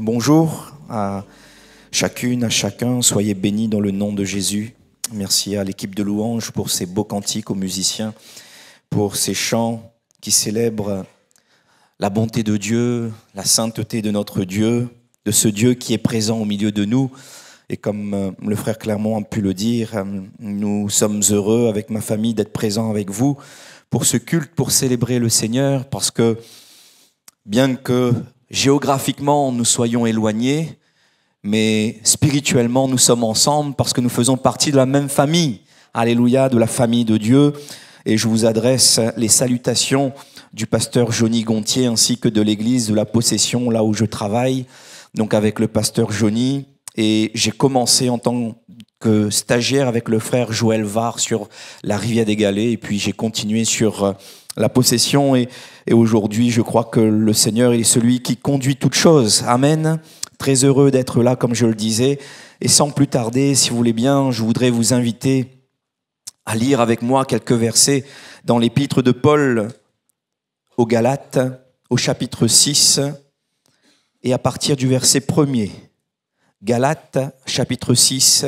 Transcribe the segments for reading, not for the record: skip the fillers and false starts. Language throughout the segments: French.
Bonjour à chacune, à chacun. Soyez bénis dans le nom de Jésus. Merci à l'équipe de louanges pour ces beaux cantiques, aux musiciens, pour ces chants qui célèbrent la bonté de Dieu, la sainteté de notre Dieu, de ce Dieu qui est présent au milieu de nous. Et comme le frère Clermont a pu le dire, nous sommes heureux avec ma famille d'être présents avec vous pour ce culte, pour célébrer le Seigneur, parce que bien que géographiquement nous soyons éloignés, mais spirituellement nous sommes ensemble parce que nous faisons partie de la même famille. Alléluia, de la famille de Dieu. Et je vous adresse les salutations du pasteur Johnny Gontier ainsi que de l'église de la Possession, là où je travaille, donc avec le pasteur Johnny. Et j'ai commencé en tant que stagiaire avec le frère Joël Var sur la rivière des Galets, et puis j'ai continué sur la Possession, et aujourd'hui je crois que le Seigneur est celui qui conduit toutes choses. Amen. Très heureux d'être là, comme je le disais, et sans plus tarder, si vous voulez bien, je voudrais vous inviter à lire avec moi quelques versets dans l'épître de Paul aux Galates, au chapitre 6, et à partir du verset 1er. Galates, chapitre 6,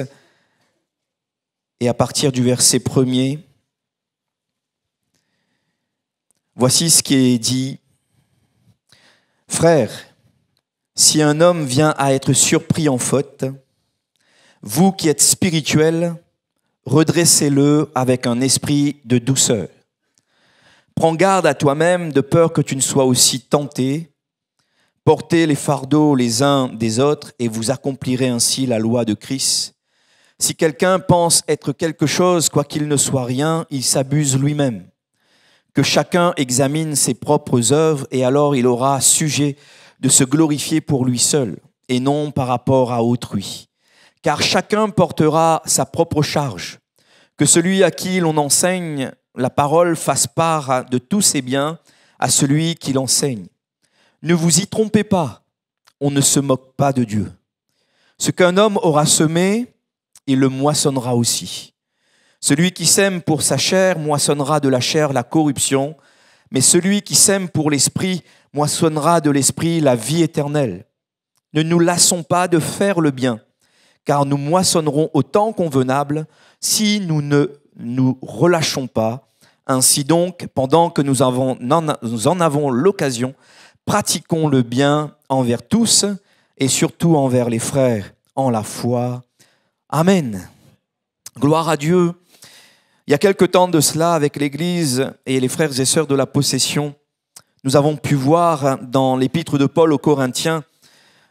et à partir du verset 1er, voici ce qui est dit. Frères, si un homme vient à être surpris en faute, vous qui êtes spirituels, redressez-le avec un esprit de douceur. Prends garde à toi-même de peur que tu ne sois aussi tenté. Portez les fardeaux les uns des autres et vous accomplirez ainsi la loi de Christ. Si quelqu'un pense être quelque chose, quoiqu'il ne soit rien, il s'abuse lui-même. Que chacun examine ses propres œuvres et alors il aura sujet de se glorifier pour lui seul et non par rapport à autrui. Car chacun portera sa propre charge. Que celui à qui l'on enseigne la parole fasse part de tous ses biens à celui qui l'enseigne. Ne vous y trompez pas, on ne se moque pas de Dieu. Ce qu'un homme aura semé, il le moissonnera aussi. Celui qui sème pour sa chair moissonnera de la chair la corruption, mais celui qui sème pour l'esprit moissonnera de l'esprit la vie éternelle. Ne nous lassons pas de faire le bien, car nous moissonnerons au temps convenable si nous ne nous relâchons pas. Ainsi donc, pendant que nous en avons l'occasion, pratiquons le bien envers tous et surtout envers les frères en la foi. Amen. Gloire à Dieu. Il y a quelque temps de cela, avec l'Église et les frères et sœurs de la Possession, nous avons pu voir dans l'épître de Paul aux Corinthiens,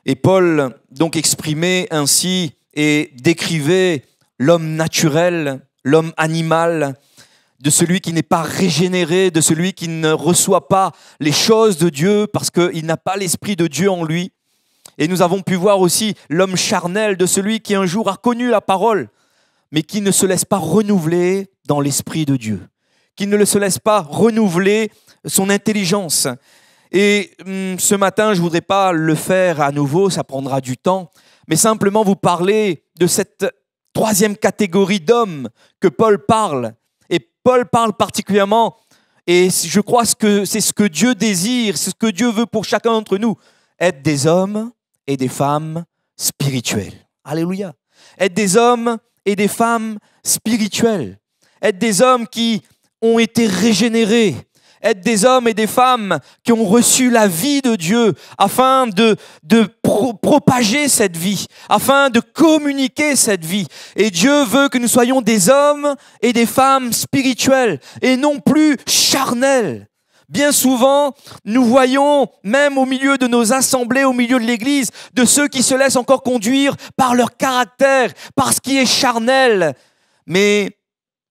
et Paul donc exprimait ainsi et décrivait l'homme naturel, l'homme animal, de celui qui n'est pas régénéré, de celui qui ne reçoit pas les choses de Dieu parce qu'il n'a pas l'esprit de Dieu en lui. Et nous avons pu voir aussi l'homme charnel, de celui qui un jour a connu la parole, mais qui ne se laisse pas renouveler dans l'esprit de Dieu, qui ne se laisse pas renouveler son intelligence. Et ce matin, je ne voudrais pas le faire à nouveau, ça prendra du temps, mais simplement vous parler de cette troisième catégorie d'hommes que Paul parle. Paul parle particulièrement, et je crois que c'est ce que Dieu désire, c'est ce que Dieu veut pour chacun d'entre nous, être des hommes et des femmes spirituels. Alléluia. Être des hommes et des femmes spirituels. Être des hommes qui ont été régénérés. Être des hommes et des femmes qui ont reçu la vie de Dieu afin de propager cette vie, afin de communiquer cette vie. Et Dieu veut que nous soyons des hommes et des femmes spirituels et non plus charnels. Bien souvent, nous voyons, même au milieu de nos assemblées, au milieu de l'Église, de ceux qui se laissent encore conduire par leur caractère, par ce qui est charnel. Mais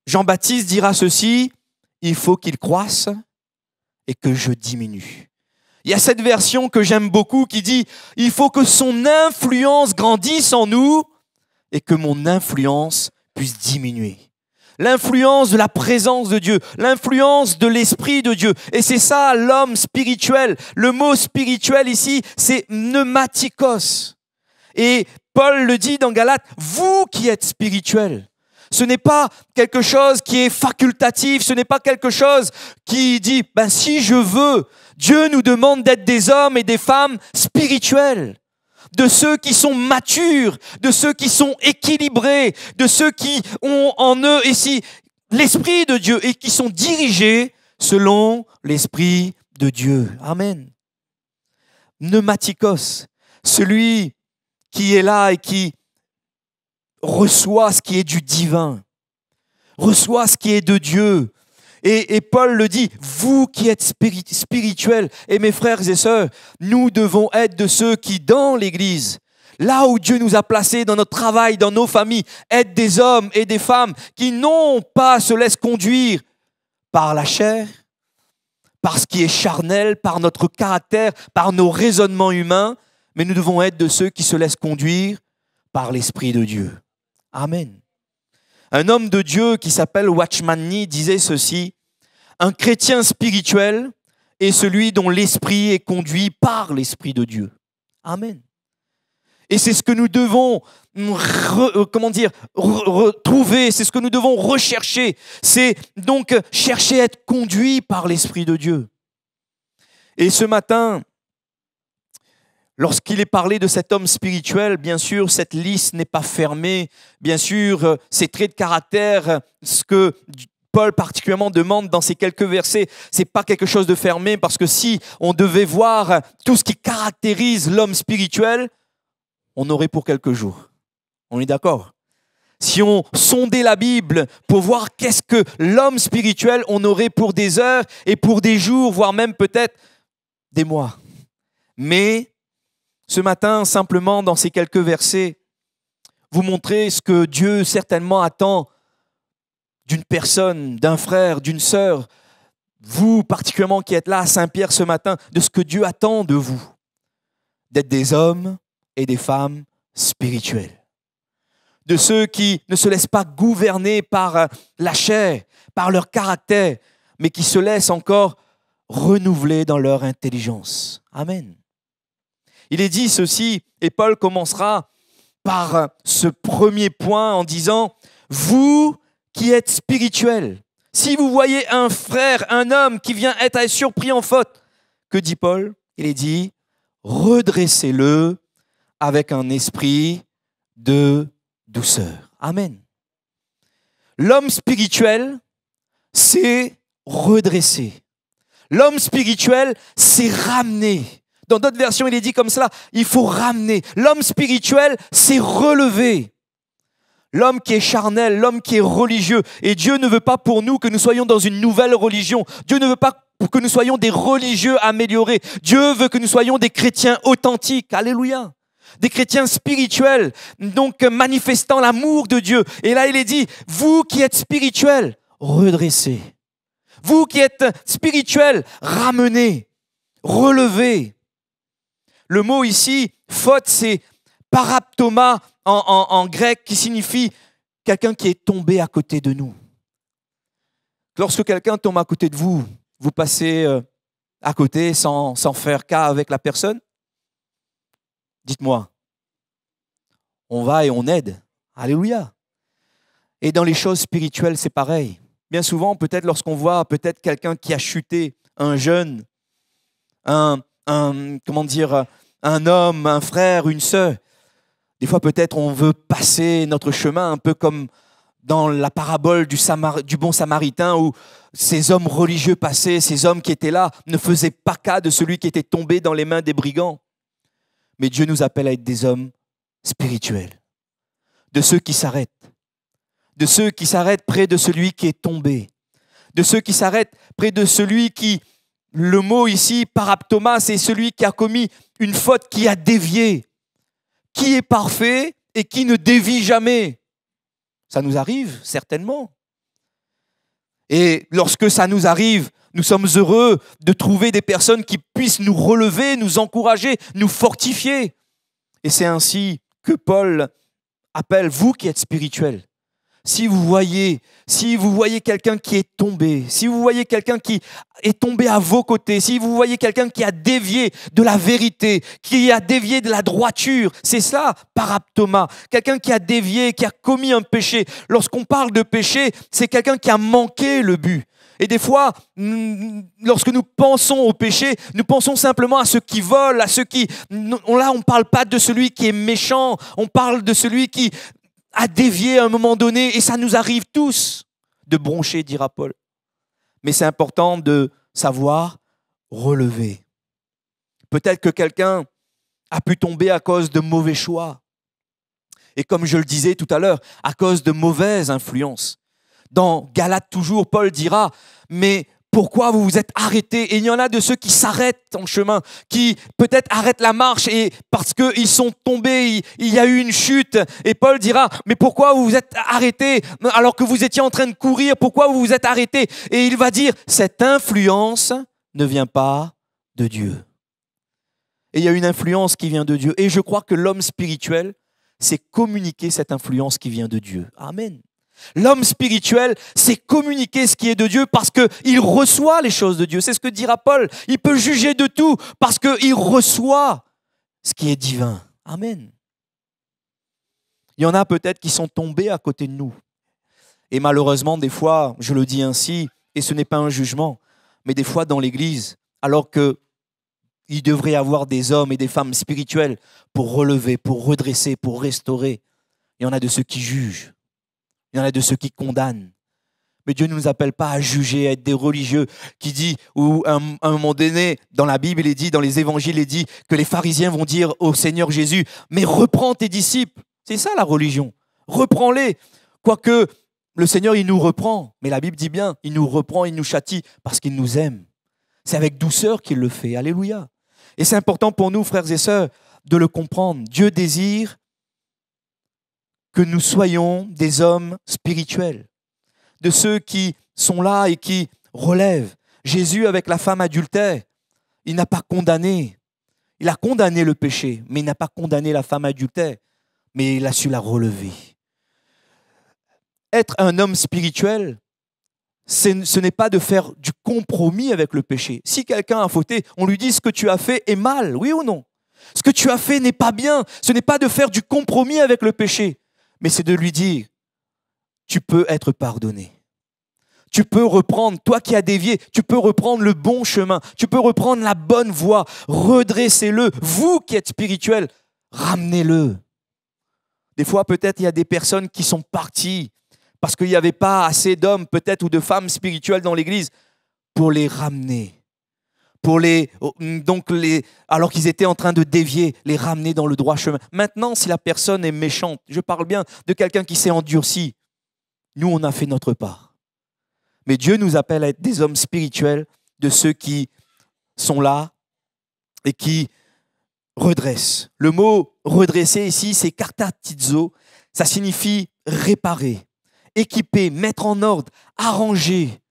Jean-Baptiste dira ceci, il faut qu'il croisse et que je diminue. Il y a cette version que j'aime beaucoup qui dit « Il faut que son influence grandisse en nous et que mon influence puisse diminuer. » L'influence de la présence de Dieu, l'influence de l'Esprit de Dieu. Et c'est ça l'homme spirituel. Le mot spirituel ici, c'est pneumatikos. Et Paul le dit dans Galates, « Vous qui êtes spirituels ». Ce n'est pas quelque chose qui est facultatif, ce n'est pas quelque chose qui dit « si je veux ». Dieu nous demande d'être des hommes et des femmes spirituels. de ceux qui sont matures, de ceux qui sont équilibrés, de ceux qui ont en eux ici l'Esprit de Dieu et qui sont dirigés selon l'Esprit de Dieu. Amen. Pneumatikos, celui qui est là et qui reçoit ce qui est du divin, reçoit ce qui est de Dieu. Et Paul le dit, vous qui êtes spirituels, et mes frères et sœurs, nous devons être de ceux qui, dans l'Église, là où Dieu nous a placés, dans notre travail, dans nos familles, être des hommes et des femmes qui non pas se laissent conduire par la chair, par ce qui est charnel, par notre caractère, par nos raisonnements humains, mais nous devons être de ceux qui se laissent conduire par l'Esprit de Dieu. Amen. Un homme de Dieu qui s'appelle Watchman Nee disait ceci, « Un chrétien spirituel est celui dont l'esprit est conduit par l'Esprit de Dieu. » Amen. Et c'est ce que nous devons retrouver, c'est ce que nous devons rechercher. C'est donc chercher à être conduit par l'Esprit de Dieu. Et ce matin, lorsqu'il est parlé de cet homme spirituel, bien sûr, cette liste n'est pas fermée. Bien sûr, ces traits de caractère, ce que Paul particulièrement demande dans ces quelques versets, c'est pas quelque chose de fermé parce que si on devait voir tout ce qui caractérise l'homme spirituel, on aurait pour quelques jours. On est d'accord? Si on sondait la Bible pour voir qu'est-ce que l'homme spirituel, on aurait pour des heures et pour des jours, voire même peut-être des mois. Mais ce matin, simplement dans ces quelques versets, vous montrer ce que Dieu certainement attend d'une personne, d'un frère, d'une sœur, vous particulièrement qui êtes là à Saint-Pierre ce matin, de ce que Dieu attend de vous, d'être des hommes et des femmes spirituels, de ceux qui ne se laissent pas gouverner par la chair, par leur caractère, mais qui se laissent encore renouveler dans leur intelligence. Amen. Il est dit ceci, et Paul commencera par ce premier point en disant « Vous qui êtes spirituels, si vous voyez un frère, un homme qui vient être surpris en faute, que dit Paul? Il est dit « Redressez-le avec un esprit de douceur. » Amen. L'homme spirituel, c'est redresser. L'homme spirituel, c'est ramener. Dans d'autres versions, il est dit comme cela, il faut ramener. L'homme spirituel, c'est relever. L'homme qui est charnel, l'homme qui est religieux. Et Dieu ne veut pas pour nous que nous soyons dans une nouvelle religion. Dieu ne veut pas que nous soyons des religieux améliorés. Dieu veut que nous soyons des chrétiens authentiques. Alléluia. Des chrétiens spirituels, donc manifestant l'amour de Dieu. Et là, il est dit, vous qui êtes spirituels, redressez. Vous qui êtes spirituels, ramenez, relevez. Le mot ici, faute, c'est paraptoma en grec, qui signifie quelqu'un qui est tombé à côté de nous. Lorsque quelqu'un tombe à côté de vous, vous passez à côté sans faire cas avec la personne? Dites-moi. On va et on aide. Alléluia. Et dans les choses spirituelles, c'est pareil. Bien souvent, peut-être lorsqu'on voit peut-être quelqu'un qui a chuté, un jeune, un homme, un frère, une sœur. Des fois, peut-être, on veut passer notre chemin un peu comme dans la parabole du bon samaritain où ces hommes religieux passaient, ces hommes qui étaient là, ne faisaient pas cas de celui qui était tombé dans les mains des brigands. Mais Dieu nous appelle à être des hommes spirituels, de ceux qui s'arrêtent près de celui qui est tombé, de ceux qui s'arrêtent près de celui qui, le mot ici, paraptoma, c'est celui qui a commis une faute, qui a dévié, qui est parfait et qui ne dévie jamais. Ça nous arrive, certainement. Et lorsque ça nous arrive, nous sommes heureux de trouver des personnes qui puissent nous relever, nous encourager, nous fortifier. Et c'est ainsi que Paul appelle vous qui êtes spirituels. Si vous voyez quelqu'un qui est tombé, si vous voyez quelqu'un qui est tombé à vos côtés, si vous voyez quelqu'un qui a dévié de la vérité, qui a dévié de la droiture, c'est ça, paraptoma. Quelqu'un qui a dévié, qui a commis un péché. Lorsqu'on parle de péché, c'est quelqu'un qui a manqué le but. Et des fois, lorsque nous pensons au péché, nous pensons simplement à ceux qui volent, à ceux qui... Là, on ne parle pas de celui qui est méchant, on parle de celui qui a dévié à un moment donné, et ça nous arrive tous de broncher, dira Paul. Mais c'est important de savoir relever. Peut-être que quelqu'un a pu tomber à cause de mauvais choix. Et comme je le disais tout à l'heure, à cause de mauvaises influences. Dans Galates toujours, Paul dira, mais pourquoi vous vous êtes arrêtés? Et il y en a de ceux qui s'arrêtent en chemin, qui peut-être arrêtent la marche et parce qu'ils sont tombés, il y a eu une chute. Et Paul dira, mais pourquoi vous vous êtes arrêtés alors que vous étiez en train de courir? Pourquoi vous vous êtes arrêtés? Et il va dire, cette influence ne vient pas de Dieu. Et il y a une influence qui vient de Dieu. Et je crois que l'homme spirituel, c'est communiquer cette influence qui vient de Dieu. Amen. L'homme spirituel, c'est communiquer ce qui est de Dieu parce qu'il reçoit les choses de Dieu. C'est ce que dira Paul. Il peut juger de tout parce qu'il reçoit ce qui est divin. Amen. Il y en a peut-être qui sont tombés à côté de nous. Et malheureusement, des fois, je le dis ainsi, et ce n'est pas un jugement, mais des fois dans l'Église, alors qu'il devrait y avoir des hommes et des femmes spirituels pour relever, pour redresser, pour restaurer, il y en a de ceux qui jugent. Il y en a de ceux qui condamnent. Mais Dieu ne nous appelle pas à juger, à être des religieux qui dit, ou à un moment donné, dans la Bible, il est dit, dans les évangiles, il est dit que les pharisiens vont dire au Seigneur Jésus, mais reprends tes disciples. C'est ça la religion. Reprends-les. Quoique le Seigneur, il nous reprend. Mais la Bible dit bien, il nous reprend, il nous châtie parce qu'il nous aime. C'est avec douceur qu'il le fait. Alléluia. Et c'est important pour nous, frères et sœurs, de le comprendre. Dieu désire que nous soyons des hommes spirituels, de ceux qui sont là et qui relèvent. Jésus, avec la femme adultère, il n'a pas condamné. Il a condamné le péché, mais il n'a pas condamné la femme adultère, mais il a su la relever. Être un homme spirituel, ce n'est pas de faire du compromis avec le péché. Si quelqu'un a fauté, on lui dit ce que tu as fait est mal, oui ou non? Ce que tu as fait n'est pas bien. Ce n'est pas de faire du compromis avec le péché. Mais c'est de lui dire, tu peux être pardonné. Tu peux reprendre, toi qui as dévié, tu peux reprendre le bon chemin. Tu peux reprendre la bonne voie. Redressez-le. Vous qui êtes spirituels, ramenez-le. Des fois, peut-être, il y a des personnes qui sont parties parce qu'il n'y avait pas assez d'hommes, peut-être, ou de femmes spirituelles dans l'église pour les ramener. Alors qu'ils étaient en train de dévier, les ramener dans le droit chemin. Maintenant, si la personne est méchante, je parle bien de quelqu'un qui s'est endurci, nous, on a fait notre part. Mais Dieu nous appelle à être des hommes spirituels, de ceux qui sont là et qui redressent. Le mot redresser ici, c'est kartatizo, ça signifie réparer, équiper, mettre en ordre, arranger.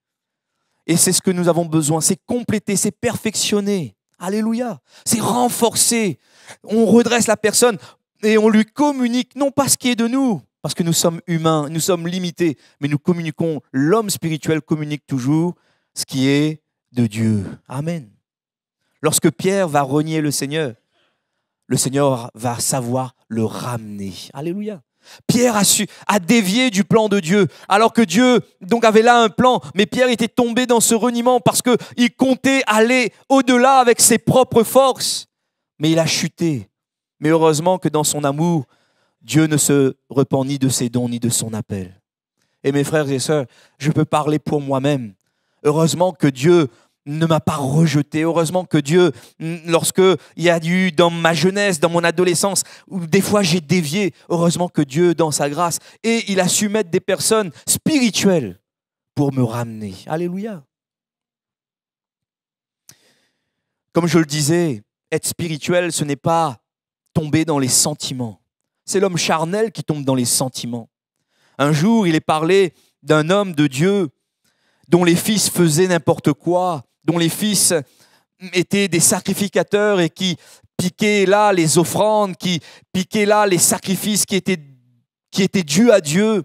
Et c'est ce que nous avons besoin, c'est compléter, c'est perfectionner. Alléluia. C'est renforcer. On redresse la personne et on lui communique, non pas ce qui est de nous, parce que nous sommes humains, nous sommes limités, mais nous communiquons, l'homme spirituel communique toujours ce qui est de Dieu. Amen. Lorsque Pierre va renier le Seigneur va savoir le ramener. Alléluia. Pierre a dévié du plan de Dieu, alors que Dieu donc avait là un plan, mais Pierre était tombé dans ce reniement parce qu'il comptait aller au-delà avec ses propres forces, mais il a chuté. Mais heureusement que dans son amour, Dieu ne se repent ni de ses dons ni de son appel. Et mes frères et sœurs, je peux parler pour moi-même. Heureusement que Dieu ne m'a pas rejeté. Heureusement que Dieu, lorsque il y a eu dans ma jeunesse, dans mon adolescence, où des fois j'ai dévié, heureusement que Dieu, dans sa grâce, et il a su mettre des personnes spirituelles pour me ramener. Alléluia. Comme je le disais, être spirituel, ce n'est pas tomber dans les sentiments. C'est l'homme charnel qui tombe dans les sentiments. Un jour, il est parlé d'un homme de Dieu dont les fils faisaient n'importe quoi, dont les fils étaient des sacrificateurs et qui piquaient là les offrandes, qui piquaient là les sacrifices qui étaient dus à Dieu.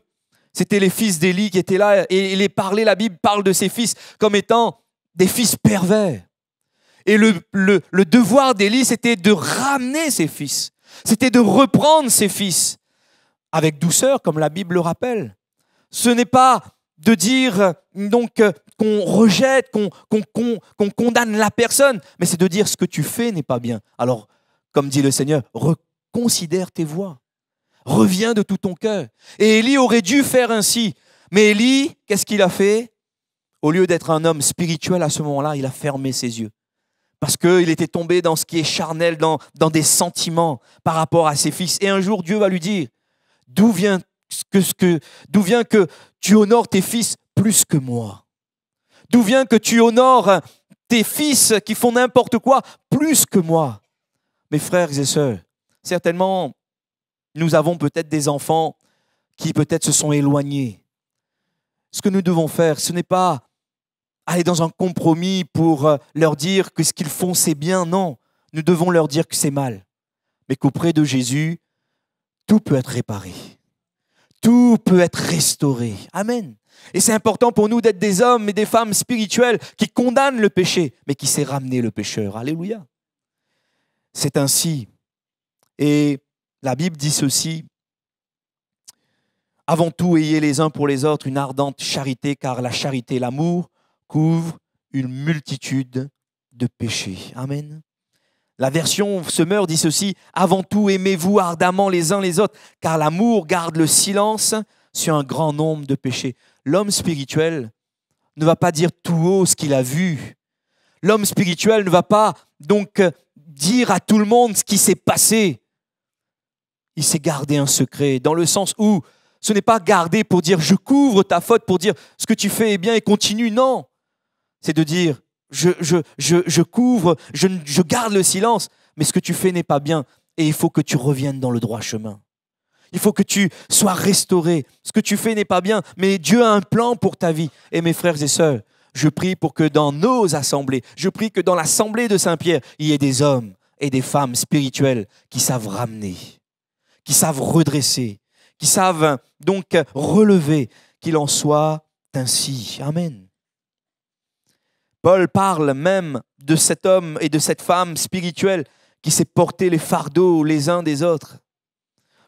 C'était les fils d'Élie qui étaient là et la Bible parle de ces fils comme étant des fils pervers. Et le devoir d'Élie, c'était de ramener ses fils. C'était de reprendre ses fils avec douceur, comme la Bible le rappelle. Ce n'est pas de dire donc qu'on rejette, qu'on condamne la personne, mais c'est de dire ce que tu fais n'est pas bien. Alors, comme dit le Seigneur, reconsidère tes voies. Reviens de tout ton cœur. Et Élie aurait dû faire ainsi. Mais Élie, qu'est-ce qu'il a fait? Au lieu d'être un homme spirituel à ce moment-là, il a fermé ses yeux. Parce qu'il était tombé dans ce qui est charnel, dans des sentiments par rapport à ses fils. Et un jour, Dieu va lui dire, d'où vient que tu honores tes fils plus que moi? D'où vient que tu honores tes fils qui font n'importe quoi plus que moi? Mes frères et sœurs, certainement, nous avons peut-être des enfants qui peut-être se sont éloignés. Ce que nous devons faire, ce n'est pas aller dans un compromis pour leur dire que ce qu'ils font, c'est bien. Non, nous devons leur dire que c'est mal. Mais qu'auprès de Jésus, tout peut être réparé. Tout peut être restauré. Amen. Et c'est important pour nous d'être des hommes et des femmes spirituels qui condamnent le péché, mais qui sait ramener le pécheur. Alléluia. C'est ainsi. Et la Bible dit ceci. Avant tout, ayez les uns pour les autres une ardente charité, car la charité, l'amour, couvre une multitude de péchés. Amen. La version Semeur dit ceci. Avant tout, aimez-vous ardemment les uns les autres, car l'amour garde le silence sur un grand nombre de péchés. L'homme spirituel ne va pas dire tout haut ce qu'il a vu. L'homme spirituel ne va pas donc dire à tout le monde ce qui s'est passé. Il sait garder un secret, dans le sens où ce n'est pas garder pour dire je couvre ta faute, pour dire ce que tu fais est bien et continue. Non, c'est de dire je couvre, je garde le silence, mais ce que tu fais n'est pas bien et il faut que tu reviennes dans le droit chemin. Il faut que tu sois restauré. Ce que tu fais n'est pas bien, mais Dieu a un plan pour ta vie. Et mes frères et sœurs, je prie pour que dans nos assemblées, je prie que dans l'assemblée de Saint-Pierre, il y ait des hommes et des femmes spirituels qui savent ramener, qui savent redresser, qui savent donc relever, qu'il en soit ainsi. Amen. Paul parle même de cet homme et de cette femme spirituelle qui s'est porté les fardeaux les uns des autres.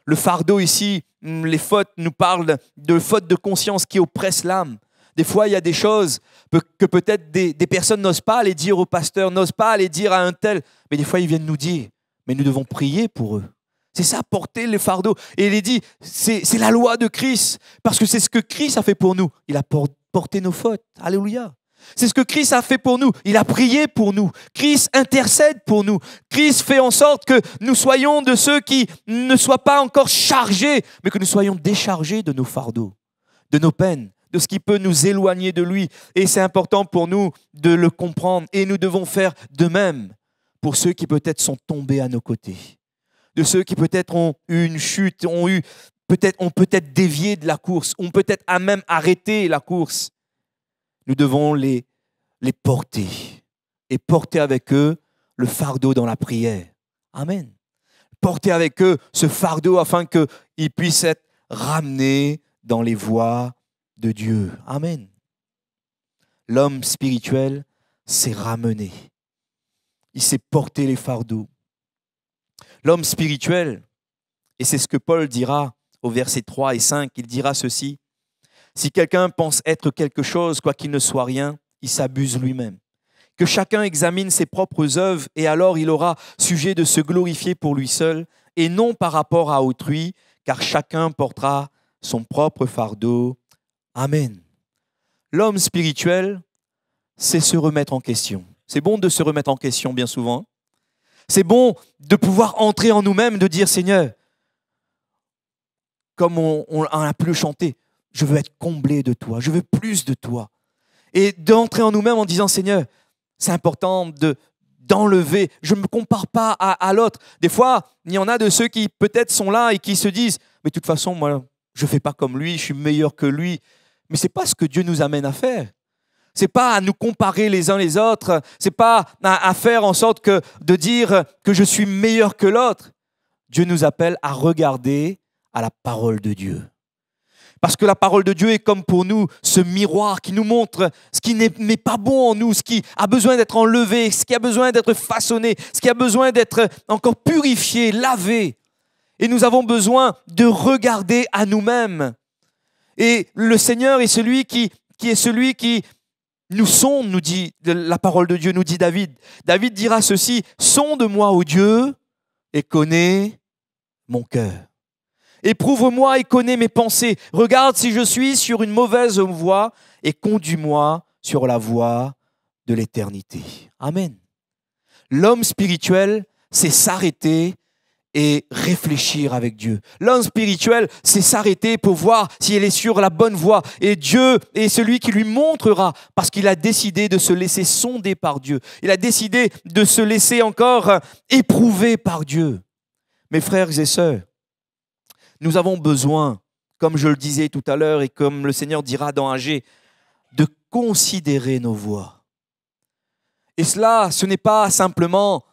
Le fardeau ici, les fautes nous parlent de fautes de conscience qui oppressent l'âme. Des fois, il y a des choses que peut-être des personnes n'osent pas aller dire au pasteur, n'osent pas aller dire à un tel, mais des fois, ils viennent nous dire, mais nous devons prier pour eux. C'est ça, porter les fardeaux. Et il est dit, c'est la loi de Christ, parce que c'est ce que Christ a fait pour nous. Il a porté nos fautes. Alléluia. C'est ce que Christ a fait pour nous. Il a prié pour nous. Christ intercède pour nous. Christ fait en sorte que nous soyons de ceux qui ne soient pas encore chargés, mais que nous soyons déchargés de nos fardeaux, de nos peines, de ce qui peut nous éloigner de lui. Et c'est important pour nous de le comprendre. Et nous devons faire de même pour ceux qui peut-être sont tombés à nos côtés, de ceux qui peut-être ont eu une chute, ont peut-être dévié de la course, ont peut-être même arrêté la course. Nous devons les porter et porter avec eux le fardeau dans la prière. Amen. Porter avec eux ce fardeau afin qu'ils puissent être ramenés dans les voies de Dieu. Amen. L'homme spirituel s'est ramené. Il s'est porté les fardeaux. L'homme spirituel, et c'est ce que Paul dira au verset 3 et 5, il dira ceci. Si quelqu'un pense être quelque chose, quoiqu'il ne soit rien, il s'abuse lui-même. Que chacun examine ses propres œuvres et alors il aura sujet de se glorifier pour lui seul et non par rapport à autrui, car chacun portera son propre fardeau. Amen. L'homme spirituel, c'est se remettre en question. C'est bon de se remettre en question bien souvent. C'est bon de pouvoir entrer en nous-mêmes, de dire Seigneur, comme on a pu le chanter, je veux être comblé de toi, je veux plus de toi. Et d'entrer en nous-mêmes en disant, Seigneur, c'est important d'enlever. Je ne me compare pas à l'autre. Des fois, il y en a de ceux qui peut-être sont là et qui se disent, mais de toute façon, moi, je ne fais pas comme lui, je suis meilleur que lui. Mais ce n'est pas ce que Dieu nous amène à faire. Ce n'est pas à nous comparer les uns les autres. Ce n'est pas à faire en sorte de dire que je suis meilleur que l'autre. Dieu nous appelle à regarder à la parole de Dieu. Parce que la parole de Dieu est comme pour nous ce miroir qui nous montre ce qui n'est pas bon en nous, ce qui a besoin d'être enlevé, ce qui a besoin d'être façonné, ce qui a besoin d'être encore purifié, lavé. Et nous avons besoin de regarder à nous-mêmes. Et le Seigneur est celui qui nous sonde, nous dit la parole de Dieu, nous dit David. David dira ceci: sonde-moi, ô Dieu, et connais mon cœur. Éprouve-moi et connais mes pensées. Regarde si je suis sur une mauvaise voie et conduis-moi sur la voie de l'éternité. Amen. L'homme spirituel, c'est s'arrêter et réfléchir avec Dieu. L'homme spirituel, c'est s'arrêter pour voir si elle est sur la bonne voie. Et Dieu est celui qui lui montrera, parce qu'il a décidé de se laisser sonder par Dieu. Il a décidé de se laisser encore éprouver par Dieu. Mes frères et sœurs, nous avons besoin, comme je le disais tout à l'heure et comme le Seigneur dira dans Agé, de considérer nos voies. Et cela, ce n'est pas simplement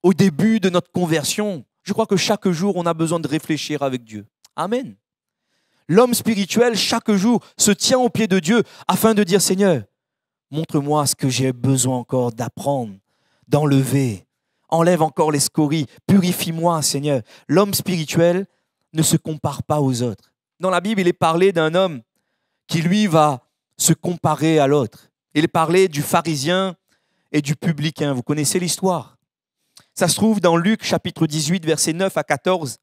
au début de notre conversion. Je crois que chaque jour, on a besoin de réfléchir avec Dieu. Amen. L'homme spirituel, chaque jour, se tient au pied de Dieu afin de dire: Seigneur, montre-moi ce que j'ai besoin encore d'apprendre, d'enlever. Enlève encore les scories, purifie-moi, Seigneur. L'homme spirituel ne se compare pas aux autres. Dans la Bible, il est parlé d'un homme qui, lui, va se comparer à l'autre. Il est parlé du pharisien et du publicain. Vous connaissez l'histoire. Ça se trouve dans Luc chapitre 18, versets 9 à 14,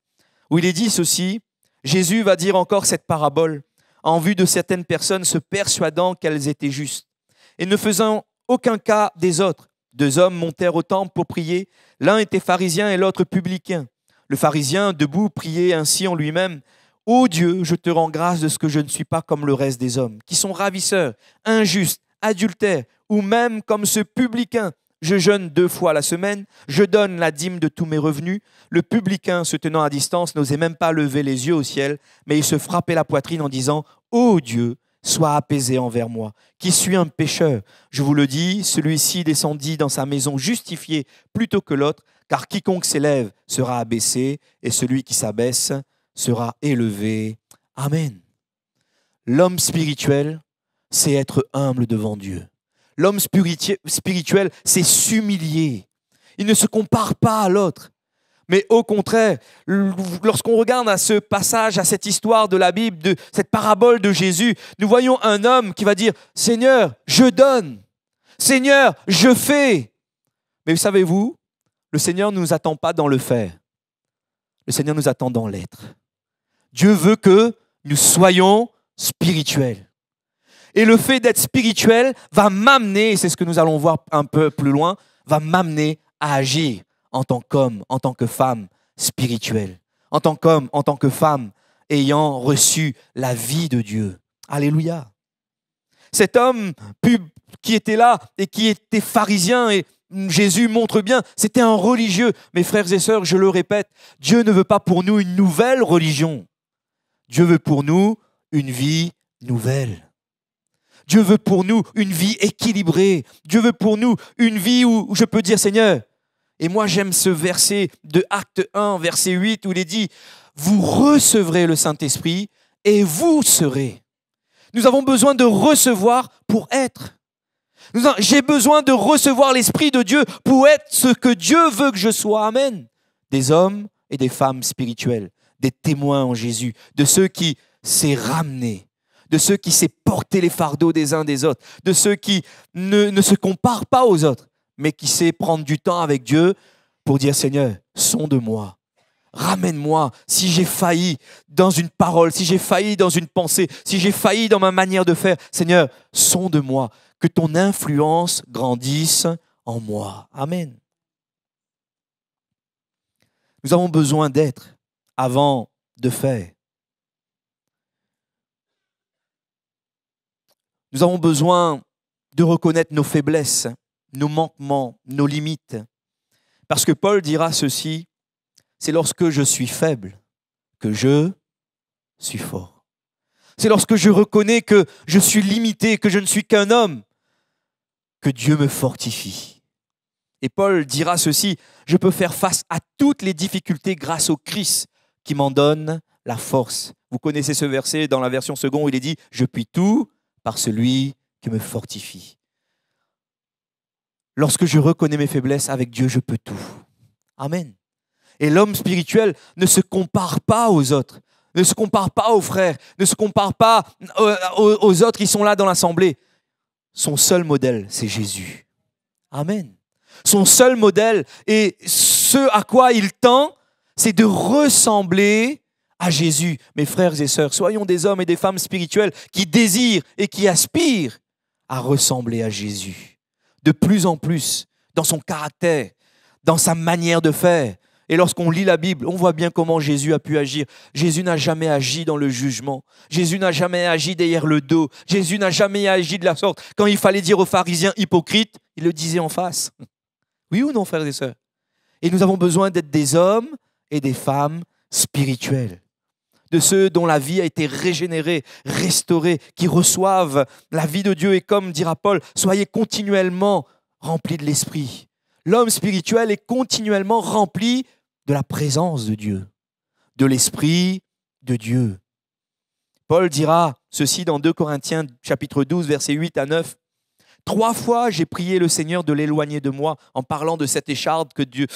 où il est dit ceci: Jésus va dire encore cette parabole en vue de certaines personnes se persuadant qu'elles étaient justes et ne faisant aucun cas des autres. 2 hommes montèrent au temple pour prier. L'un était pharisien et l'autre publicain. Le pharisien, debout, priait ainsi en lui-même: Ô Dieu, je te rends grâce de ce que je ne suis pas comme le reste des hommes, qui sont ravisseurs, injustes, adultères, ou même comme ce publicain. Je jeûne 2 fois la semaine, je donne la dîme de tous mes revenus. Le publicain, se tenant à distance, n'osait même pas lever les yeux au ciel, mais il se frappait la poitrine en disant: Ô Dieu, sois apaisé envers moi, qui suis un pécheur. Je vous le dis, celui-ci descendit dans sa maison justifié plutôt que l'autre, car quiconque s'élève sera abaissé, et celui qui s'abaisse sera élevé. Amen. L'homme spirituel, c'est être humble devant Dieu. L'homme spirituel, c'est s'humilier. Il ne se compare pas à l'autre. Mais au contraire, lorsqu'on regarde à ce passage, à cette histoire de la Bible, de cette parabole de Jésus, nous voyons un homme qui va dire: Seigneur, je donne. Seigneur, je fais. Mais savez-vous, le Seigneur ne nous attend pas dans le faire. Le Seigneur nous attend dans l'être. Dieu veut que nous soyons spirituels. Et le fait d'être spirituel va m'amener, et c'est ce que nous allons voir un peu plus loin, va m'amener à agir en tant qu'homme, en tant que femme spirituelle, en tant qu'homme, en tant que femme ayant reçu la vie de Dieu. Alléluia. Cet homme qui était là et qui était pharisien, et Jésus montre bien, c'était un religieux. Mes frères et sœurs, je le répète, Dieu ne veut pas pour nous une nouvelle religion. Dieu veut pour nous une vie nouvelle. Dieu veut pour nous une vie équilibrée. Dieu veut pour nous une vie où je peux dire: Seigneur. Et moi, j'aime ce verset de Acte 1, verset 8, où il est dit: vous recevrez le Saint-Esprit et vous serez. Nous avons besoin de recevoir pour être. J'ai besoin de recevoir l'Esprit de Dieu pour être ce que Dieu veut que je sois. Amen. Des hommes et des femmes spirituels, des témoins en Jésus, de ceux qui s'est ramenés, de ceux qui s'est porté les fardeaux des uns des autres, de ceux qui ne se comparent pas aux autres, mais qui sait prendre du temps avec Dieu pour dire: Seigneur, sonde-moi, ramène-moi. Si j'ai failli dans une parole, si j'ai failli dans une pensée, si j'ai failli dans ma manière de faire, Seigneur, sonde-moi, que ton influence grandisse en moi. Amen. Nous avons besoin d'être avant de faire. Nous avons besoin de reconnaître nos faiblesses, nos manquements, nos limites. Parce que Paul dira ceci: c'est lorsque je suis faible que je suis fort. C'est lorsque je reconnais que je suis limité, que je ne suis qu'un homme, que Dieu me fortifie. Et Paul dira ceci: je peux faire face à toutes les difficultés grâce au Christ qui m'en donne la force. Vous connaissez ce verset dans la version seconde où il est dit « Je puis tout par celui qui me fortifie ». Lorsque je reconnais mes faiblesses, avec Dieu, je peux tout. Amen. Et l'homme spirituel ne se compare pas aux autres, ne se compare pas aux frères, ne se compare pas aux autres qui sont là dans l'assemblée. Son seul modèle, c'est Jésus. Amen. Son seul modèle et ce à quoi il tend, c'est de ressembler à Jésus. Mes frères et sœurs, soyons des hommes et des femmes spirituels qui désirent et qui aspirent à ressembler à Jésus. De plus en plus, dans son caractère, dans sa manière de faire. Et lorsqu'on lit la Bible, on voit bien comment Jésus a pu agir. Jésus n'a jamais agi dans le jugement. Jésus n'a jamais agi derrière le dos. Jésus n'a jamais agi de la sorte. Quand il fallait dire aux pharisiens hypocrites, il le disait en face. Oui ou non, frères et sœurs? Et nous avons besoin d'être des hommes et des femmes spirituels. De ceux dont la vie a été régénérée, restaurée, qui reçoivent la vie de Dieu. Et comme dira Paul, soyez continuellement remplis de l'Esprit. L'homme spirituel est continuellement rempli de la présence de Dieu, de l'Esprit de Dieu. Paul dira ceci dans 2 Corinthiens chapitre 12, versets 8 à 9. 3 fois, j'ai prié le Seigneur de l'éloigner de moi en parlant de cette écharpe qu'il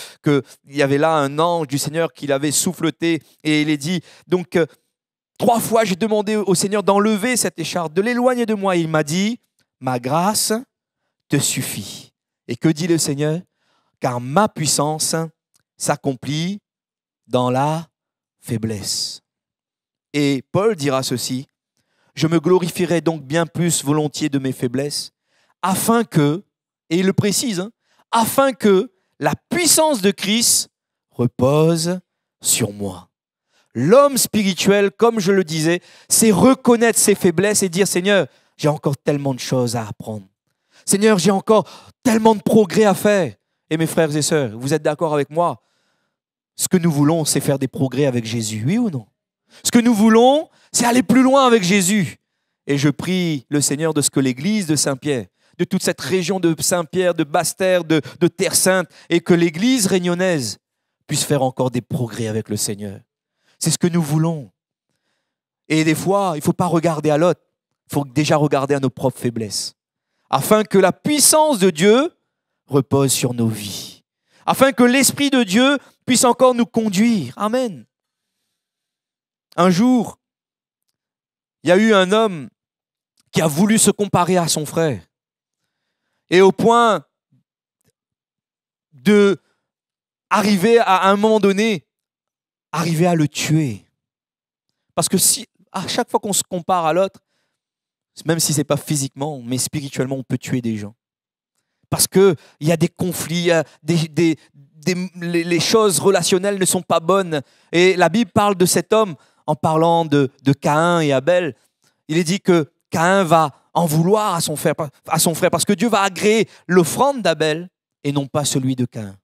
y avait là un ange du Seigneur qui l'avait souffleté. Et il est dit, donc 3 fois, j'ai demandé au Seigneur d'enlever cette écharpe, de l'éloigner de moi. Et il m'a dit, ma grâce te suffit. Et que dit le Seigneur? Car ma puissance s'accomplit dans la faiblesse. Et Paul dira ceci, je me glorifierai donc bien plus volontiers de mes faiblesses, afin que, et il le précise, afin que la puissance de Christ repose sur moi. L'homme spirituel, comme je le disais, c'est reconnaître ses faiblesses et dire, Seigneur, j'ai encore tellement de choses à apprendre. Seigneur, j'ai encore tellement de progrès à faire. Et mes frères et sœurs, vous êtes d'accord avec moi? Ce que nous voulons, c'est faire des progrès avec Jésus, oui ou non? Ce que nous voulons, c'est aller plus loin avec Jésus. Et je prie le Seigneur de ce que l'église de Saint-Pierre, de toute cette région de Saint-Pierre, de Basse-Terre, de Terre Sainte, et que l'église réunionnaise puisse faire encore des progrès avec le Seigneur. C'est ce que nous voulons. Et des fois, il ne faut pas regarder à l'autre, il faut déjà regarder à nos propres faiblesses, afin que la puissance de Dieu repose sur nos vies, afin que l'Esprit de Dieu puisse encore nous conduire. Amen. Un jour, il y a eu un homme qui a voulu se comparer à son frère, et au point de arriver à un moment donné, arriver à le tuer. Parce que si, à chaque fois qu'on se compare à l'autre, même si ce n'est pas physiquement, mais spirituellement, on peut tuer des gens. Parce qu'il y a des conflits, les choses relationnelles ne sont pas bonnes. Et la Bible parle de cet homme en parlant de Caïn et Abel. Il est dit que Caïn va en vouloir à son frère parce que Dieu va agréer l'offrande d'Abel et non pas celui de Caïn.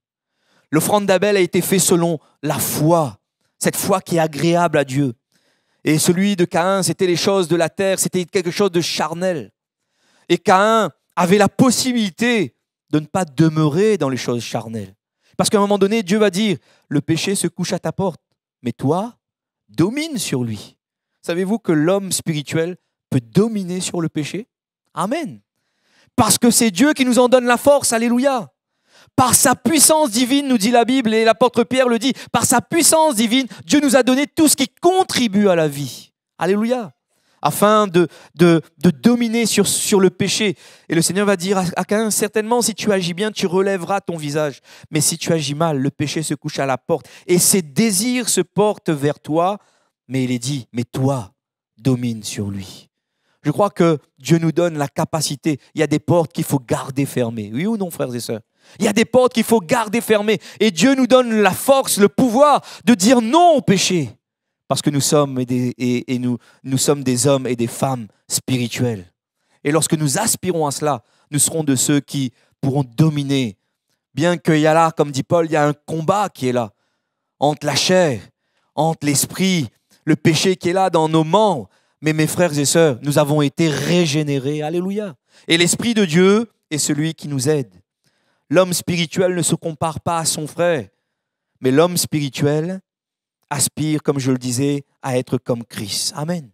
L'offrande d'Abel a été faite selon la foi, cette foi qui est agréable à Dieu. Et celui de Caïn, c'était les choses de la terre, c'était quelque chose de charnel. Et Caïn avait la possibilité de ne pas demeurer dans les choses charnelles. Parce qu'à un moment donné, Dieu va dire, le péché se couche à ta porte, mais toi, domine sur lui. Savez-vous que l'homme spirituel peut dominer sur le péché? Amen. Parce que c'est Dieu qui nous en donne la force, alléluia. Par sa puissance divine, nous dit la Bible, et l'apôtre Pierre le dit, par sa puissance divine, Dieu nous a donné tout ce qui contribue à la vie. Alléluia. Afin de dominer sur le péché. Et le Seigneur va dire à Caïn, certainement, si tu agis bien, tu relèveras ton visage. Mais si tu agis mal, le péché se couche à la porte. Et ses désirs se portent vers toi. Mais il est dit, mais toi, domine sur lui. Je crois que Dieu nous donne la capacité. Il y a des portes qu'il faut garder fermées. Oui ou non, frères et sœurs? Il y a des portes qu'il faut garder fermées. Et Dieu nous donne la force, le pouvoir de dire non au péché. Parce que nous sommes nous sommes des hommes et des femmes spirituels. Et lorsque nous aspirons à cela, nous serons de ceux qui pourront dominer. Bien qu'il y a là, comme dit Paul, il y a un combat qui est là. Entre la chair, entre l'esprit, le péché qui est là dans nos membres. Mais mes frères et sœurs, nous avons été régénérés. Alléluia. Et l'Esprit de Dieu est celui qui nous aide. L'homme spirituel ne se compare pas à son frère. Mais l'homme spirituel aspire, comme je le disais, à être comme Christ. Amen.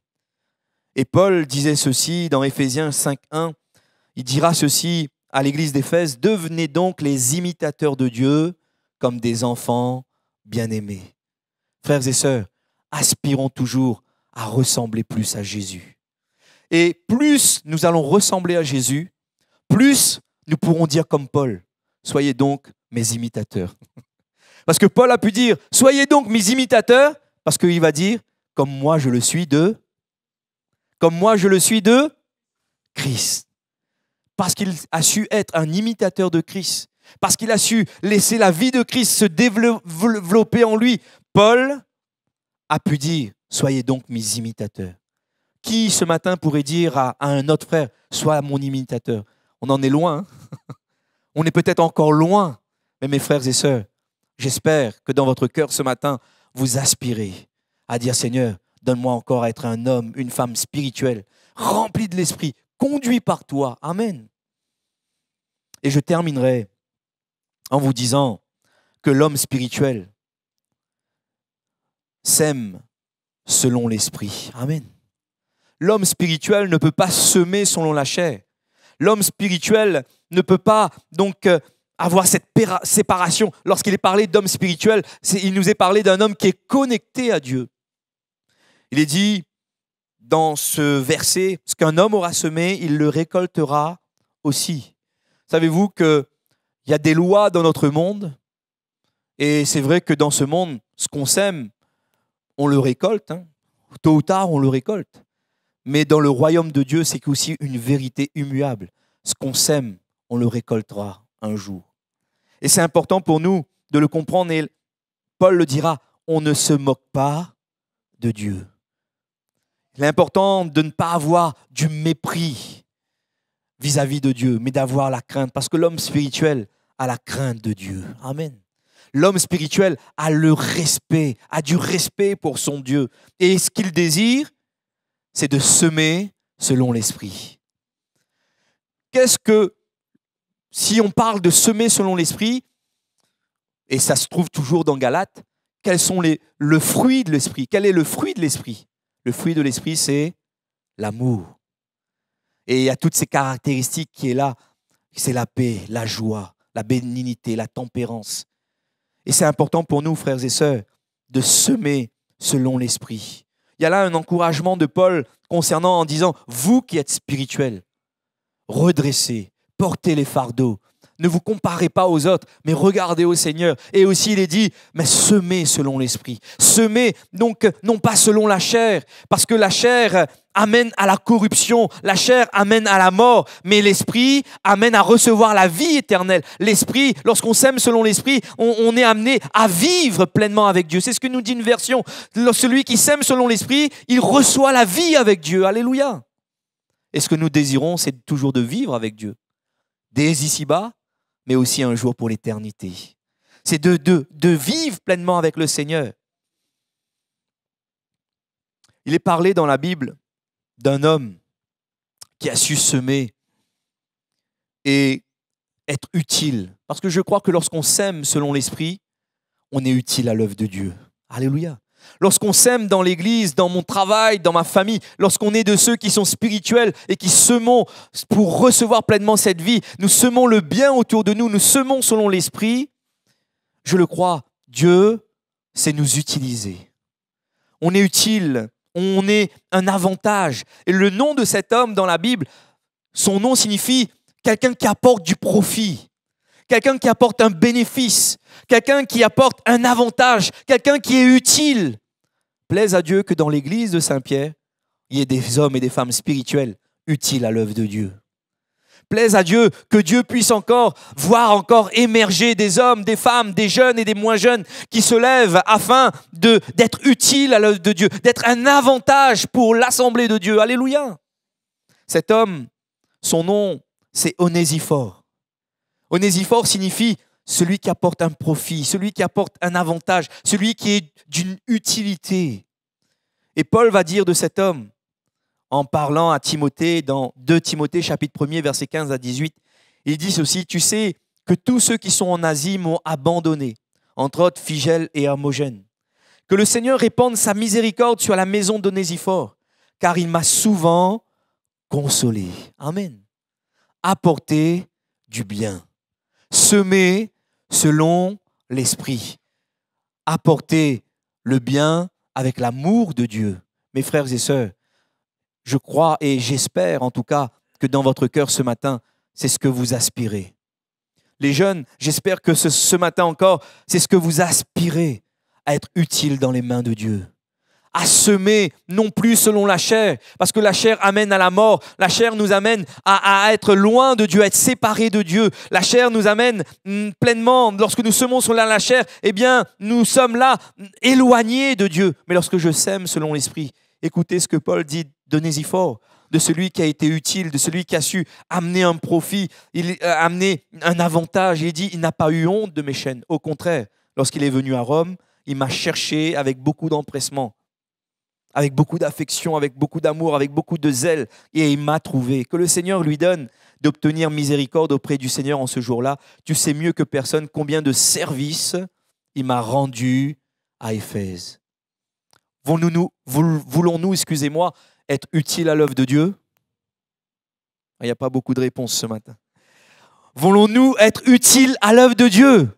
Et Paul disait ceci dans Éphésiens 5:1. Il dira ceci à l'église d'Éphèse: devenez donc les imitateurs de Dieu comme des enfants bien-aimés. Frères et sœurs, aspirons toujours à ressembler plus à Jésus. Et plus nous allons ressembler à Jésus, plus nous pourrons dire comme Paul: soyez donc mes imitateurs. Parce que Paul a pu dire: soyez donc mes imitateurs, parce qu'il va dire: comme moi je le suis de Christ. Parce qu'il a su être un imitateur de Christ, parce qu'il a su laisser la vie de Christ se développer en lui, Paul a pu dire: soyez donc mes imitateurs. Qui ce matin pourrait dire à un autre frère: sois mon imitateur? On en est loin. On est peut-être encore loin. Mais mes frères et sœurs, j'espère que dans votre cœur ce matin, vous aspirez à dire: Seigneur, donne-moi encore à être un homme, une femme spirituelle, rempli de l'esprit, conduit par toi. Amen. Et je terminerai en vous disant que l'homme spirituel sème selon l'esprit. Amen. L'homme spirituel ne peut pas semer selon la chair. L'homme spirituel ne peut pas donc avoir cette séparation. Lorsqu'il est parlé d'homme spirituel, il nous est parlé d'un homme qui est connecté à Dieu. Il est dit dans ce verset: ce qu'un homme aura semé, il le récoltera aussi. Savez-vous qu'il y a des lois dans notre monde? Et c'est vrai que dans ce monde, ce qu'on sème, on le récolte. Tôt ou tard, on le récolte. Mais dans le royaume de Dieu, c'est aussi une vérité immuable. Ce qu'on sème, on le récoltera un jour. Et c'est important pour nous de le comprendre. Et Paul le dira: on ne se moque pas de Dieu. Il est important de ne pas avoir du mépris vis-à-vis de Dieu, mais d'avoir la crainte. Parce que l'homme spirituel a la crainte de Dieu. Amen. L'homme spirituel a le respect, a du respect pour son Dieu. Et ce qu'il désire, c'est de semer selon l'esprit. Qu'est-ce que, si on parle de semer selon l'esprit, et ça se trouve toujours dans Galates, quels sont le fruit de l'esprit? Quel est le fruit de l'esprit? Le fruit de l'esprit, c'est l'amour. Et il y a toutes ces caractéristiques qui est là. C'est la paix, la joie, la bénignité, la tempérance. Et c'est important pour nous, frères et sœurs, de semer selon l'esprit. Il y a là un encouragement de Paul concernant en disant: vous qui êtes spirituels, redressez, portez les fardeaux. Ne vous comparez pas aux autres, mais regardez au Seigneur. Et aussi, il est dit, mais semez selon l'esprit. Semez, donc, non pas selon la chair, parce que la chair amène à la corruption, la chair amène à la mort, mais l'esprit amène à recevoir la vie éternelle. L'esprit, lorsqu'on sème selon l'esprit, on est amené à vivre pleinement avec Dieu. C'est ce que nous dit une version. Celui qui sème selon l'esprit, il reçoit la vie avec Dieu. Alléluia. Et ce que nous désirons, c'est toujours de vivre avec Dieu. Dès ici-bas, mais aussi un jour pour l'éternité. C'est de vivre pleinement avec le Seigneur. Il est parlé dans la Bible d'un homme qui a su semer et être utile. Parce que je crois que lorsqu'on sème selon l'esprit, on est utile à l'œuvre de Dieu. Alléluia. Lorsqu'on sème dans l'église, dans mon travail, dans ma famille, lorsqu'on est de ceux qui sont spirituels et qui semons pour recevoir pleinement cette vie, nous semons le bien autour de nous, nous semons selon l'esprit, je le crois, Dieu sait nous utiliser. On est utile, on est un avantage. Et le nom de cet homme dans la Bible, son nom signifie quelqu'un qui apporte du profit. Quelqu'un qui apporte un bénéfice, quelqu'un qui apporte un avantage, quelqu'un qui est utile. Plaise à Dieu que dans l'église de Saint-Pierre, il y ait des hommes et des femmes spirituels utiles à l'œuvre de Dieu. Plaise à Dieu que Dieu puisse voir encore émerger des hommes, des femmes, des jeunes et des moins jeunes qui se lèvent afin d'être utiles à l'œuvre de Dieu, d'être un avantage pour l'assemblée de Dieu. Alléluia. Cet homme, son nom, c'est Onésiphore. Onésiphore signifie celui qui apporte un profit, celui qui apporte un avantage, celui qui est d'une utilité. Et Paul va dire de cet homme, en parlant à Timothée, dans 2 Timothée, chapitre 1er, versets 15 à 18, il dit ceci: tu sais que tous ceux qui sont en Asie m'ont abandonné, entre autres Phygèle et Hermogène, Que le Seigneur répande sa miséricorde sur la maison d'Onésphore, car il m'a souvent consolé. Amen. Apporter du bien. Semer selon l'esprit. Apporter le bien avec l'amour de Dieu. Mes frères et sœurs, je crois et j'espère en tout cas que dans votre cœur ce matin, c'est ce que vous aspirez. Les jeunes, j'espère que ce matin encore, c'est ce que vous aspirez, à être utile dans les mains de Dieu. À semer, non plus selon la chair, parce que la chair amène à la mort. La chair nous amène à être loin de Dieu, à être séparés de Dieu. La chair nous amène pleinement, lorsque nous semons sur la chair, eh bien, nous sommes là, éloignés de Dieu. Mais lorsque je sème selon l'esprit, écoutez ce que Paul dit d'Onésphore, de celui qui a été utile, de celui qui a su amener un profit, amener un avantage. Il dit, il n'a pas eu honte de mes chaînes. Au contraire, lorsqu'il est venu à Rome, il m'a cherché avec beaucoup d'empressement, avec beaucoup d'affection, avec beaucoup d'amour, avec beaucoup de zèle, et il m'a trouvé. Que le Seigneur lui donne d'obtenir miséricorde auprès du Seigneur en ce jour-là. Tu sais mieux que personne combien de services il m'a rendu à Éphèse. Voulons-nous, excusez-moi, être utiles à l'œuvre de Dieu? Il n'y a pas beaucoup de réponses ce matin. Voulons-nous être utiles à l'œuvre de Dieu?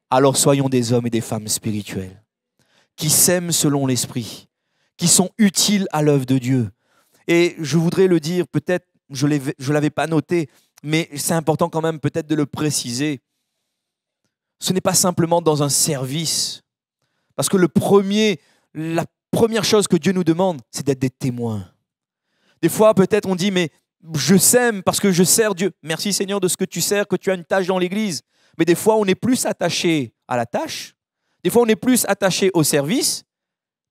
Alors soyons des hommes et des femmes spirituels qui s'aiment selon l'esprit, qui sont utiles à l'œuvre de Dieu. Et je voudrais le dire, peut-être, je ne l'avais pas noté, mais c'est important quand même peut-être de le préciser. Ce n'est pas simplement dans un service, parce que la première chose que Dieu nous demande, c'est d'être des témoins. Des fois, peut-être on dit, mais je sème parce que je sers Dieu. Merci Seigneur de ce que tu sers, que tu as une tâche dans l'église. Mais des fois, on est plus attaché à la tâche. Des fois, on est plus attaché au service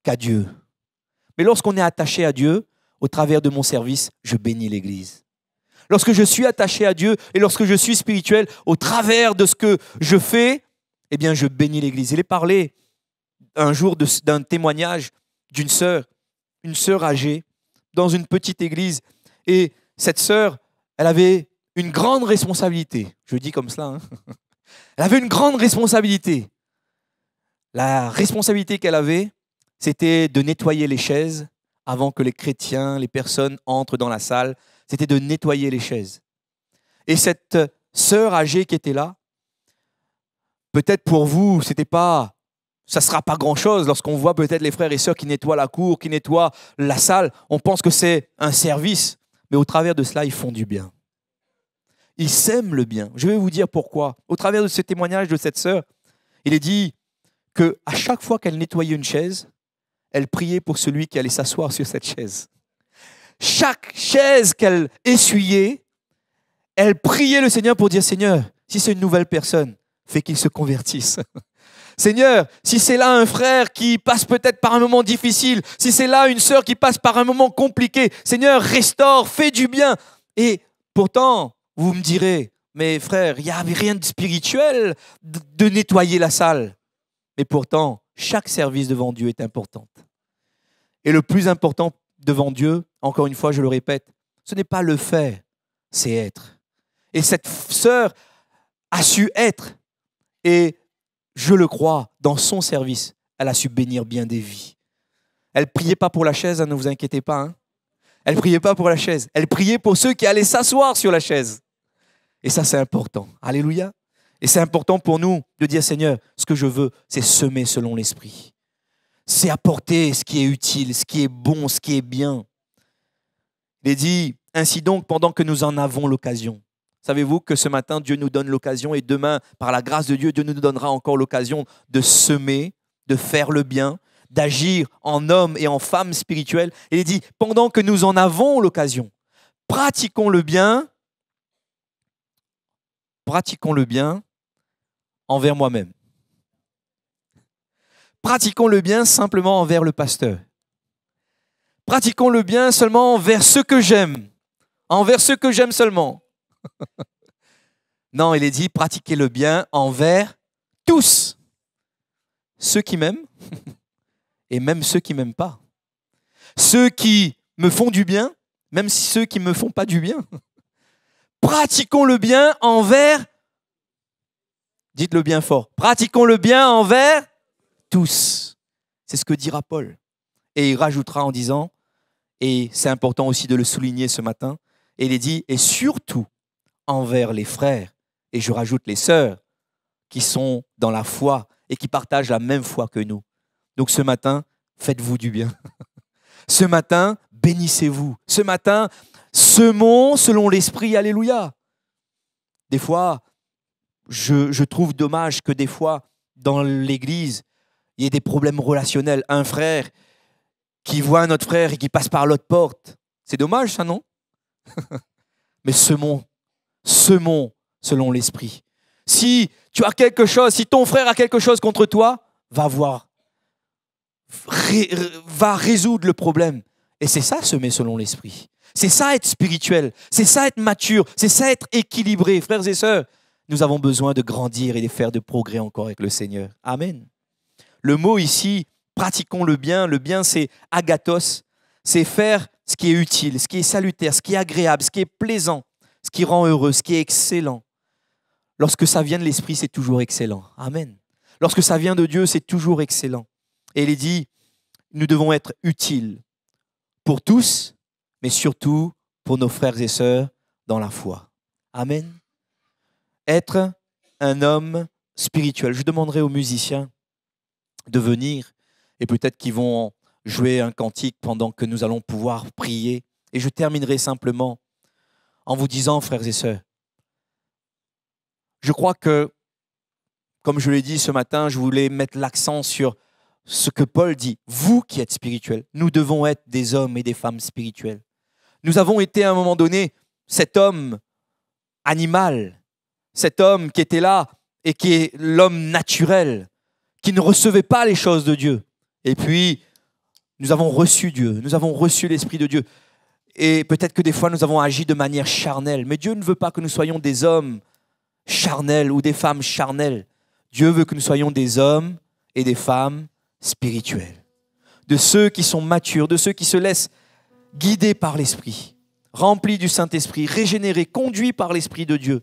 qu'à Dieu. Mais lorsqu'on est attaché à Dieu, au travers de mon service, je bénis l'Église. Lorsque je suis attaché à Dieu et lorsque je suis spirituel, au travers de ce que je fais, eh bien, je bénis l'Église. Il est parlé un jour d'un témoignage d'une sœur, une sœur âgée, dans une petite église. Et cette sœur, elle avait une grande responsabilité. Je dis comme cela, hein. Elle avait une grande responsabilité. La responsabilité qu'elle avait, c'était de nettoyer les chaises avant que les chrétiens, les personnes entrent dans la salle. C'était de nettoyer les chaises. Et cette sœur âgée qui était là, peut-être pour vous, ça ne sera pas grand-chose lorsqu'on voit peut-être les frères et sœurs qui nettoient la cour, qui nettoient la salle. On pense que c'est un service, mais au travers de cela, ils font du bien. Ils sèment le bien. Je vais vous dire pourquoi. Au travers de ce témoignage de cette sœur, il est dit qu'à chaque fois qu'elle nettoyait une chaise, elle priait pour celui qui allait s'asseoir sur cette chaise. Chaque chaise qu'elle essuyait, elle priait le Seigneur pour dire, Seigneur, si c'est une nouvelle personne, fais qu'il se convertisse. Seigneur, si c'est là un frère qui passe peut-être par un moment difficile, si c'est là une sœur qui passe par un moment compliqué, Seigneur, restaure, fais du bien. Et pourtant, vous me direz, mais frère, il n'y avait rien de spirituel de nettoyer la salle. Mais pourtant, chaque service devant Dieu est important. Et le plus important devant Dieu, encore une fois, je le répète, ce n'est pas le faire, c'est être. Et cette sœur a su être. Et je le crois, dans son service, elle a su bénir bien des vies. Elle ne priait pas pour la chaise, hein, ne vous inquiétez pas. Hein. Elle ne priait pas pour la chaise. Elle priait pour ceux qui allaient s'asseoir sur la chaise. Et ça, c'est important. Alléluia. Et c'est important pour nous de dire, Seigneur, ce que je veux, c'est semer selon l'esprit. C'est apporter ce qui est utile, ce qui est bon, ce qui est bien. Il est dit, ainsi donc, pendant que nous en avons l'occasion. Savez-vous que ce matin, Dieu nous donne l'occasion et demain, par la grâce de Dieu, Dieu nous donnera encore l'occasion de semer, de faire le bien, d'agir en homme et en femme spirituelle. Il est dit, pendant que nous en avons l'occasion, pratiquons le bien envers moi-même. Pratiquons le bien simplement envers le pasteur. Pratiquons le bien seulement envers ceux que j'aime. Envers ceux que j'aime seulement. Non, il est dit, pratiquez le bien envers tous. Ceux qui m'aiment et même ceux qui ne m'aiment pas. Ceux qui me font du bien, même ceux qui ne me font pas du bien. Pratiquons le bien envers, dites-le bien fort, pratiquons le bien envers tous. C'est ce que dira Paul. Et il rajoutera en disant, et c'est important aussi de le souligner ce matin, et il est dit, et surtout envers les frères, et je rajoute les sœurs, qui sont dans la foi et qui partagent la même foi que nous. Donc ce matin, faites-vous du bien. Ce matin, bénissez-vous. Ce matin, semons selon l'esprit, alléluia. Des fois, je trouve dommage que des fois, dans l'église, il y ait des problèmes relationnels. Un frère qui voit un autre frère et qui passe par l'autre porte. C'est dommage, ça, non? Mais semons selon l'esprit. Si tu as quelque chose, si ton frère a quelque chose contre toi, va voir. Va résoudre le problème. Et c'est ça, semer selon l'esprit. C'est ça, être spirituel. C'est ça, être mature. C'est ça, être équilibré. Frères et sœurs, nous avons besoin de grandir et de faire de progrès encore avec le Seigneur. Amen. Le mot ici, pratiquons le bien. Le bien, c'est agathos. C'est faire ce qui est utile, ce qui est salutaire, ce qui est agréable, ce qui est plaisant, ce qui rend heureux, ce qui est excellent. Lorsque ça vient de l'esprit, c'est toujours excellent. Amen. Lorsque ça vient de Dieu, c'est toujours excellent. Et il est dit, nous devons être utiles pour tous, mais surtout pour nos frères et sœurs dans la foi. Amen. Être un homme spirituel. Je demanderai aux musiciens de venir et peut-être qu'ils vont jouer un cantique pendant que nous allons pouvoir prier. Et je terminerai simplement en vous disant, frères et sœurs, je crois que, comme je l'ai dit ce matin, je voulais mettre l'accent sur ce que Paul dit. Vous qui êtes spirituels, nous devons être des hommes et des femmes spirituels. Nous avons été à un moment donné cet homme animal, cet homme qui était là et qui est l'homme naturel, qui ne recevait pas les choses de Dieu. Et puis, nous avons reçu Dieu, nous avons reçu l'Esprit de Dieu. Et peut-être que des fois, nous avons agi de manière charnelle. Mais Dieu ne veut pas que nous soyons des hommes charnels ou des femmes charnelles. Dieu veut que nous soyons des hommes et des femmes spirituels. De ceux qui sont matures, de ceux qui se laissent guider par l'Esprit, remplis du Saint-Esprit, régénérés, conduits par l'Esprit de Dieu.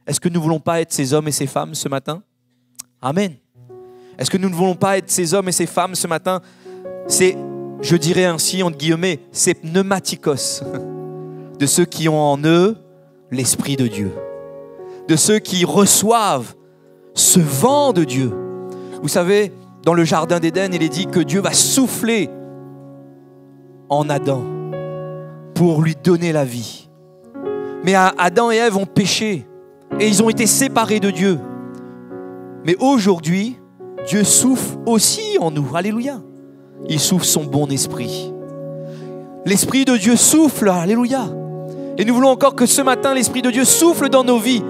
Est-ce que nous ne voulons pas être ces hommes et ces femmes ce matin? Amen. Est-ce que nous ne voulons pas être ces hommes et ces femmes ce matin? C'est, je dirais ainsi, entre guillemets, c'est pneumatikos, de ceux qui ont en eux l'Esprit de Dieu, de ceux qui reçoivent ce vent de Dieu. Vous savez, dans le jardin d'Éden, il est dit que Dieu va souffler en Adam pour lui donner la vie. Mais Adam et Ève ont péché et ils ont été séparés de Dieu. Mais aujourd'hui, Dieu souffle aussi en nous. Alléluia. Il souffle son bon esprit. L'Esprit de Dieu souffle. Alléluia. Et nous voulons encore que ce matin, l'Esprit de Dieu souffle dans nos vies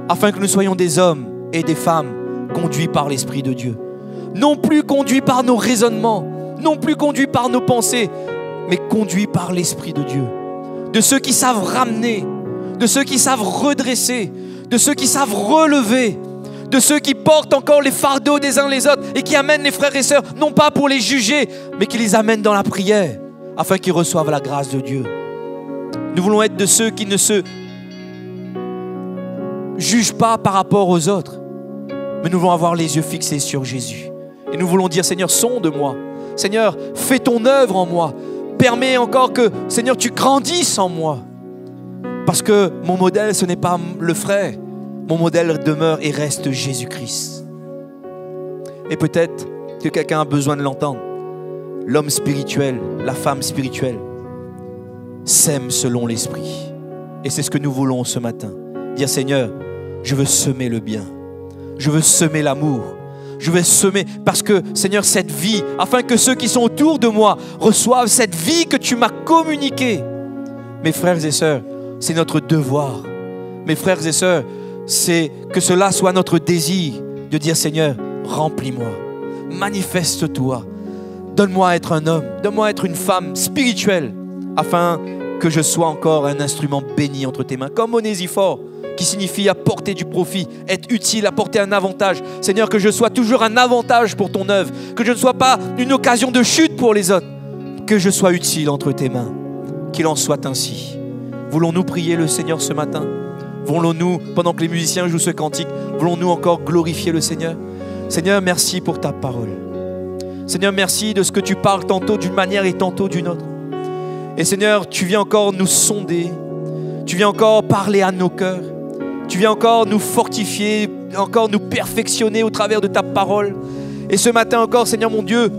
afin que nous soyons des hommes et des femmes conduits par l'Esprit de Dieu. Non plus conduits par nos raisonnements, non plus conduits par nos pensées, mais conduits par l'Esprit de Dieu. De ceux qui savent ramener, de ceux qui savent redresser, de ceux qui savent relever, de ceux qui portent encore les fardeaux des uns les autres et qui amènent les frères et sœurs, non pas pour les juger, mais qui les amènent dans la prière, afin qu'ils reçoivent la grâce de Dieu. Nous voulons être de ceux qui ne se jugent pas par rapport aux autres, mais nous voulons avoir les yeux fixés sur Jésus. Et nous voulons dire, Seigneur, sonde-moi. Seigneur, fais ton œuvre en moi. Permets encore que, Seigneur, tu grandisses en moi. Parce que mon modèle, ce n'est pas le frère. Mon modèle demeure et reste Jésus-Christ. Et peut-être que quelqu'un a besoin de l'entendre. L'homme spirituel, la femme spirituelle, sème selon l'Esprit. Et c'est ce que nous voulons ce matin. Dire, Seigneur, je veux semer le bien. Je veux semer l'amour. Je veux semer, parce que, Seigneur, cette vie, afin que ceux qui sont autour de moi reçoivent cette vie que tu m'as communiquée. Mes frères et sœurs, c'est notre devoir. Mes frères et sœurs, c'est que cela soit notre désir de dire, Seigneur, remplis-moi, manifeste-toi, donne-moi à être un homme, donne-moi à être une femme spirituelle, afin que je sois encore un instrument béni entre tes mains, comme Onésiphore, qui signifie apporter du profit, être utile, apporter un avantage. Seigneur, que je sois toujours un avantage pour ton œuvre, que je ne sois pas une occasion de chute pour les autres, que je sois utile entre tes mains. Qu'il en soit ainsi. Voulons-nous prier le Seigneur ce matin? Voulons-nous, pendant que les musiciens jouent ce cantique, voulons-nous encore glorifier le Seigneur? Seigneur, merci pour ta parole. Seigneur, merci de ce que tu parles tantôt d'une manière et tantôt d'une autre. Et Seigneur, tu viens encore nous sonder. Tu viens encore parler à nos cœurs. Tu viens encore nous fortifier, encore nous perfectionner au travers de ta parole. Et ce matin encore, Seigneur mon Dieu,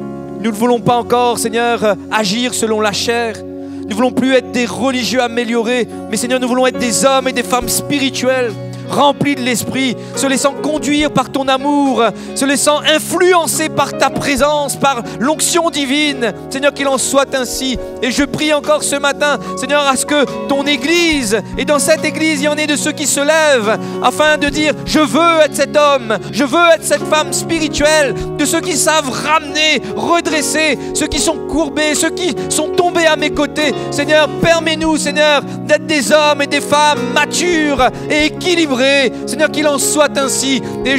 nous ne voulons pas encore, Seigneur, agir selon la chair. Nous ne voulons plus être des religieux améliorés, mais Seigneur, nous voulons être des hommes et des femmes spirituels, remplis de l'Esprit, se laissant conduire par ton amour, se laissant influencer par ta présence, par l'onction divine. Seigneur, qu'il en soit ainsi. Et je prie encore ce matin, Seigneur, à ce que ton Église, et dans cette Église, il y en ait de ceux qui se lèvent, afin de dire, je veux être cet homme, je veux être cette femme spirituelle, de ceux qui savent ramener, redresser, ceux qui sont courbés, ceux qui sont tombés à mes côtés. Seigneur, permets-nous, Seigneur, d'être des hommes et des femmes matures et équilibrés. Seigneur, qu'il en soit ainsi. Et